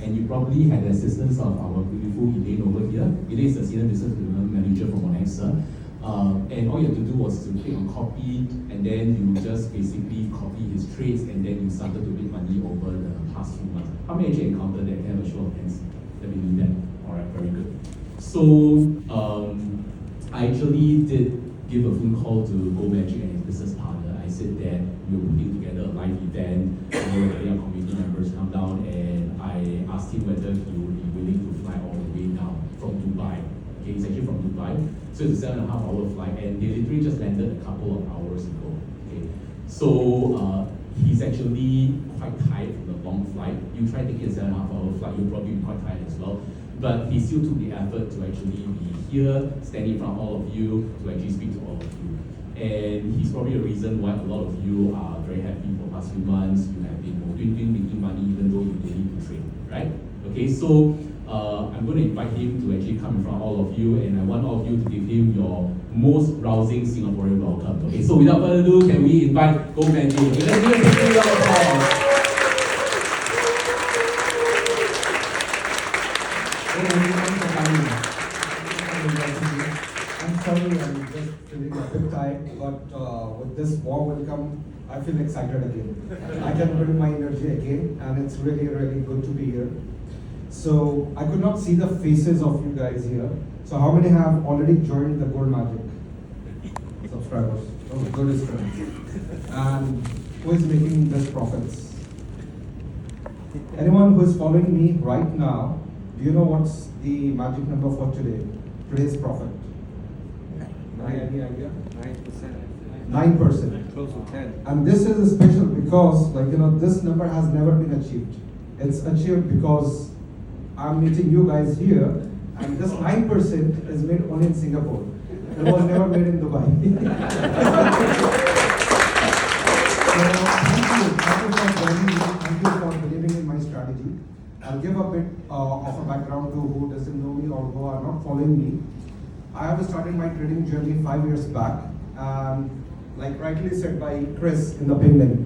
and you probably had the assistance of our beautiful Elaine over here. Elaine is the Senior Business Development Manager from Monexa. And all you have to do was to click on copy, and then you just basically copy his trades, and then you started to make money over the past few months. How many actually encountered that? Can I have a show of hands that we need that? Alright, very good. So I actually did give a phone call to GoMagic and his business partner. I said that we were putting together a live event, where our community members come down, and I asked him whether he would be willing to fly all the way down from Dubai. Okay, he's actually from Dubai, so it's a 7.5-hour flight, and they literally just landed a couple of hours ago. Okay, so he's actually quite tired from the long flight. You try taking a 7.5-hour flight, you'll probably be quite tired as well. But he still took the effort to actually be here, standing in front of all of you, to actually speak to all of you. And he's probably the reason why a lot of you are very happy for the past few months. You have been making money even though you don't need to trade, right? Okay, so I'm going to invite him to actually come in front of all of you, and I want all of you to give him your most rousing Singaporean welcome. Okay, so without further ado, can we invite GoMagic? Okay, let's give him a big round of applause. I'm sorry, I'm just feeling a bit tired, but with this warm welcome, I feel excited again. I can bring my energy again, and it's really, really good to be here. So I could not see the faces of you guys here. So how many have already joined the GoMagic subscribers? Oh, good is good. And who is making best profits? Anyone who is following me right now, do you know what's the magic number for today? Today's profit. Any idea? 9%. 9%. Close to 10. And this is special because, this number has never been achieved. It's achieved because I'm meeting you guys here, and this 9% is made only in Singapore. It was never made in Dubai. So thank you for joining me. Thank you for believing in my strategy. I'll give a bit of a background to who doesn't know me or who are not following me. I have started my trading journey 5 years back, like rightly said by Chris in the beginning.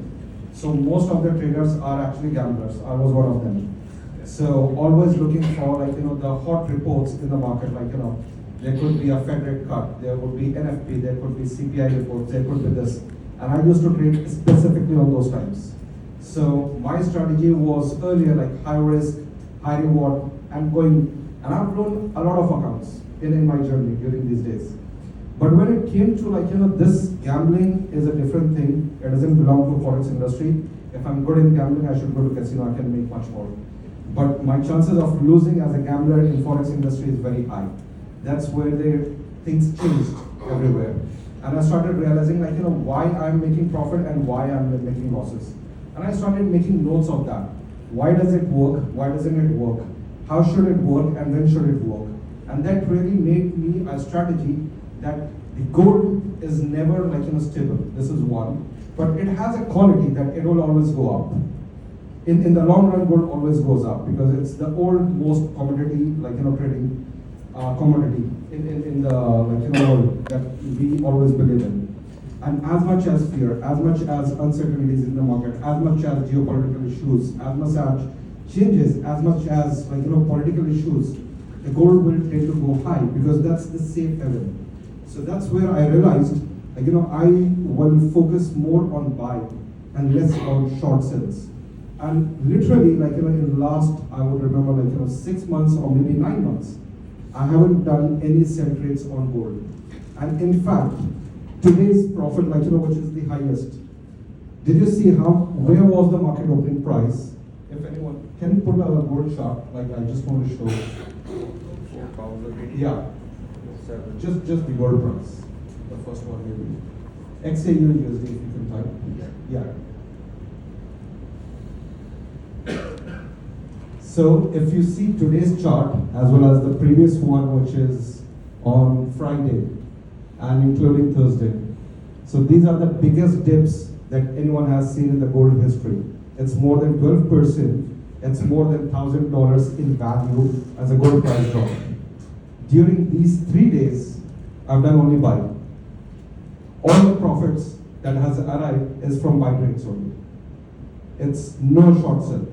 So most of the traders are actually gamblers. I was one of them. So always looking for the hot reports in the market, there could be a Fed rate cut, there would be NFP, there could be CPI reports, there could be this. And I used to trade specifically on those times. So my strategy was earlier like high risk, high reward, and I've grown a lot of accounts in my journey during these days. But when it came to this gambling is a different thing. It doesn't belong to forex industry. If I'm good in gambling, I should go to casino, I can make much more. But my chances of losing as a gambler in forex industry is very high. That's where things changed everywhere. And I started realizing why I'm making profit and why I'm making losses. And I started making notes of that. Why does it work? Why doesn't it work? How should it work and when should it work? And that really made me a strategy that the gold is never stable. This is one. But it has a quality that it will always go up. In the long run, gold always goes up because it's the most commodity, trading commodity in the world that we always believe in. And as much as fear, as much as uncertainties in the market, as much as geopolitical issues, as much as changes, as much as political issues, the gold will tend to go high because that's the safe haven. So that's where I realized, I will focus more on buy and less on short sales. And literally, in the last, I would remember, 6 months or maybe 9 months, I haven't done any sell trades on gold. And in fact, today's profit, which is the highest. Did you see where was the market opening price? If anyone, can you put a gold chart? I just want to show. 4,000. Yeah. Just the gold price. The first one maybe. XAU USD if you can type. Yeah. So if you see today's chart as well as the previous one, which is on Friday and including Thursday. So these are the biggest dips that anyone has seen in the gold history. It's more than 12%. It's more than $1,000 in value as a gold price drop. During these 3 days, I've done only buy. All the profits that has arrived is from buy trades only. It's no short sell.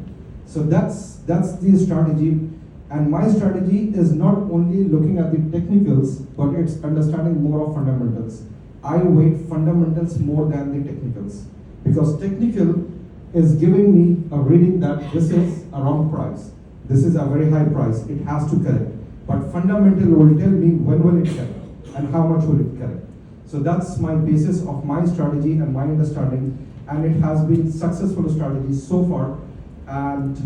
So that's the strategy. And my strategy is not only looking at the technicals, but it's understanding more of fundamentals. I weight fundamentals more than the technicals, because technical is giving me a reading that this is a wrong price. This is a very high price. It has to correct. But fundamental will tell me when will it correct and how much will it correct. So that's my basis of my strategy and my understanding, and it has been successful strategy so far. And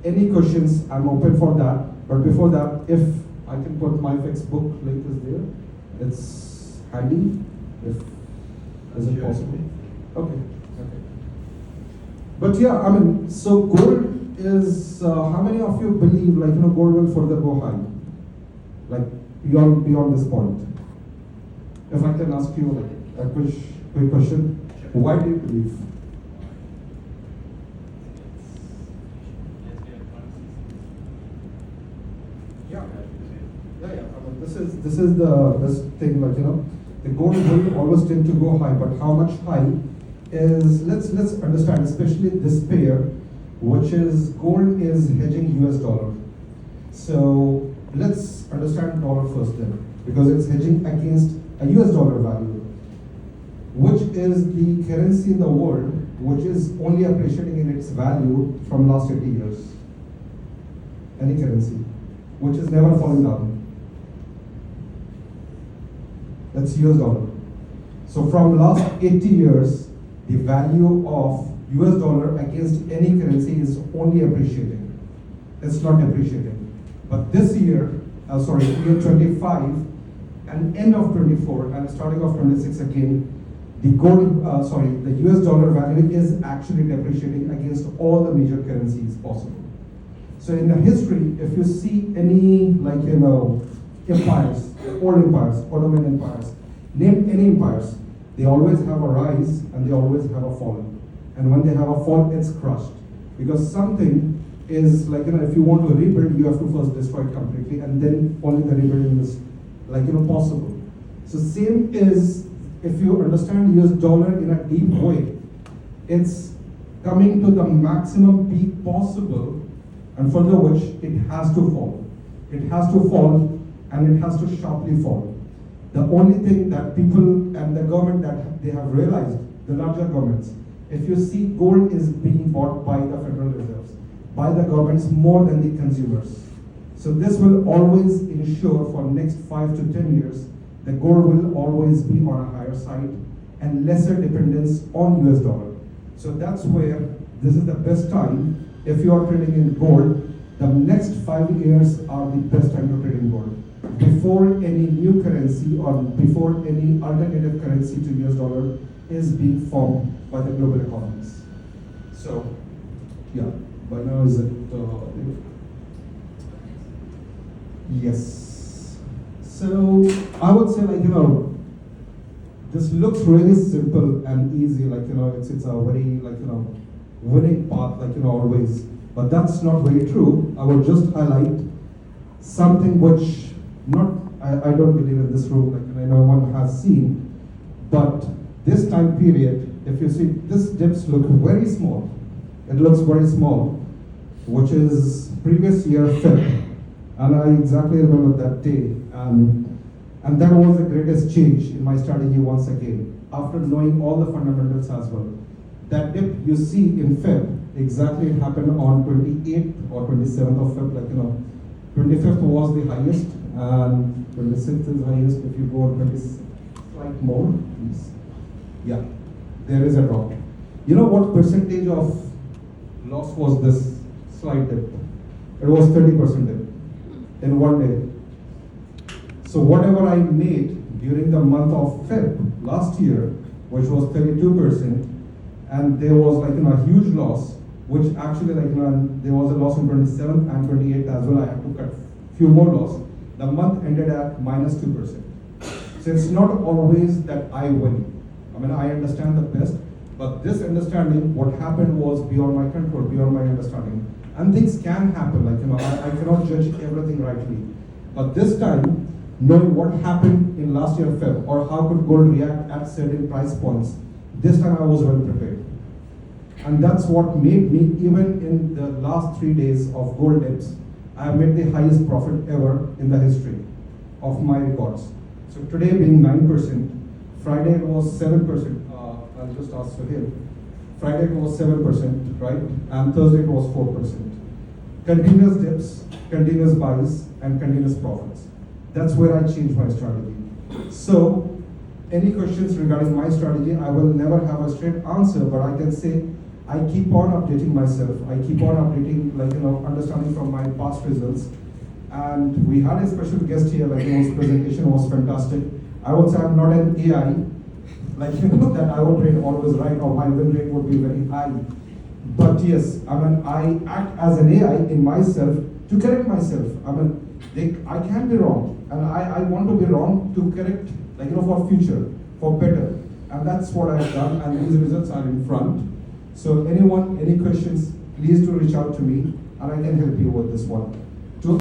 any questions, I'm open for that. But before that, if I can put my fixed book link is there, it's handy. If is it possible? Okay. But yeah, I mean, so gold is how many of you believe gold will further go high, like beyond this point? If I can ask you a quick question, why do you believe? Yeah. I mean, this is the thing, the gold will always tend to go high, but how much high is, let's understand, especially this pair, which is gold is hedging US dollar. So let's understand dollar first then, because it's hedging against a US dollar value, which is the currency in the world which is only appreciating in its value from last 80 years. Any currency which is never falling down. That's US dollar. So from last 80 years, the value of US dollar against any currency is only appreciating. It's not depreciating. But this year, year 25 and end of 24 and starting of 26 again, the US dollar value is actually depreciating against all the major currencies possible. So in the history, if you see any empires, old empires, Ottoman empires, name any empires, they always have a rise and they always have a fall. And when they have a fall, it's crushed. Because something is if you want to rebuild, you have to first destroy it completely, and then only the rebuilding is possible. So same is, if you understand US dollar in a deep way, it's coming to the maximum peak possible, and further which it has to fall. It has to fall, and it has to sharply fall. The only thing that people and the government that they have realized, the larger governments, if you see gold is being bought by the Federal Reserves, by the governments more than the consumers. So this will always ensure for next 5 to 10 years, the gold will always be on a higher side and lesser dependence on US dollar. So that's where this is the best time. If you are trading in gold, the next 5 years are the best time to trade in gold. Before any new currency or before any alternative currency to US dollar is being formed by the global economies. So, yeah, by now is it? Yes. So I would say this looks really simple and easy, it's a very winning path, always. But that's not very true. I will just highlight something which I don't believe in this room, no one has seen, but this time period, if you see, this dips look very small. It looks very small, which is previous year Feb. And I exactly remember that day. And that was the greatest change in my strategy once again, after knowing all the fundamentals as well. That dip you see in Feb, exactly it happened on 28th or 27th of Feb, 25th was the highest, and 26th is highest. If you go on 26th, like more, please. Yeah, there is a drop. You know what percentage of loss was this slight dip? It was 30% dip in one day. So whatever I made during the month of Feb last year, which was 32%, and there was a huge loss, which actually there was a loss on 27th and 28th as well. I had to cut few more loss. The month ended at -2%. So it's not always that I win. I mean, I understand the best, but this understanding, what happened was beyond my control, beyond my understanding. And things can happen, I cannot judge everything rightly. But this time, knowing what happened in last year Feb, or how could gold react at certain price points, this time I was well prepared. And that's what made me, even in the last 3 days of gold dips, I have made the highest profit ever in the history of my records. So today being 9%, Friday was 7%, I'll just ask Suhail. Friday it was 7%, right? And Thursday it was 4%. Continuous dips, continuous buys, and continuous profits. That's where I changed my strategy. So, any questions regarding my strategy, I will never have a straight answer, but I can say I keep on updating myself. I keep on updating, understanding from my past results. And we had a special guest here, his presentation was fantastic. I would say I'm not an AI, that I would rate always right or my win rate would be very high. But yes, I act as an AI in myself to correct myself. I can be wrong, and I want to be wrong to correct, for future, for better. And that's what I've done, and these results are in front. So anyone, any questions, please do reach out to me, and I can help you with this one.